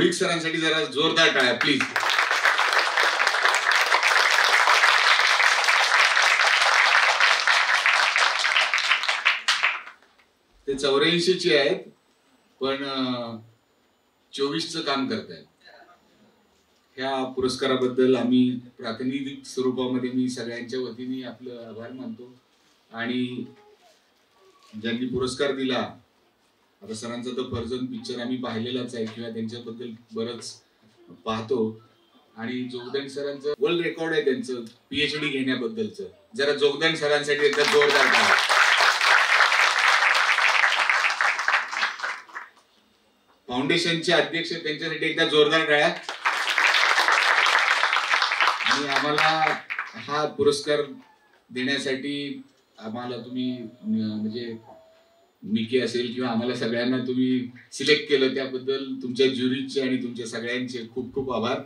मुळीक सरांसाठी जरा जोरदार टाळ्या प्लीज. ते 84चे आहेत पण 24चं काम करतायत. ह्या पुरस्काराबद्दल आम्ही प्रातिनिधिक स्वरूपामध्ये मी सगळ्यांच्या वतीने आपलं आभार मानतो. आणि ज्यांनी पुरस्कार दिला, आता सरांचा तर फर्जंद पिक्चर आम्ही पाहिलेलाच आहे किंवा त्यांच्याबद्दल बरंच पाहतो. आणि जोगदंड सरांचं वर्ल्ड रेकॉर्ड आहे त्यांचं PhD घेण्याबद्दलचं. जरा जोगदंड सरांसाठी एकदा जोरदार टाळ्या. फाउंडेशनचे अध्यक्ष त्यांच्यासाठी एकदा जोरदार टाळ्या. आणि आम्हाला हा पुरस्कार देण्यासाठी आम्हाला तुम्ही म्हणजे मिकी असेल किंवा आम्हाला सगळ्यांना तुम्ही सिलेक्ट केलं त्याबद्दल तुमच्या ज्युरीचे आणि तुमच्या सगळ्यांचे खूप खूप आभार.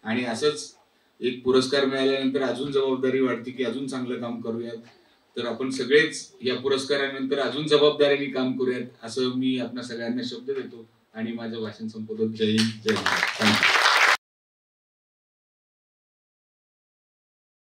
आणि असंच एक पुरस्कार मिळाल्यानंतर अजून जबाबदारी वाटते की अजून चांगलं काम करूयात. तर आपण सगळेच या पुरस्कारानंतर अजून जबाबदारीने काम करूयात असं मी आपल्या सगळ्यांना शब्द देतो आणि माझं भाषण संपवतो. जय हिंद, जय महाराष्ट्र.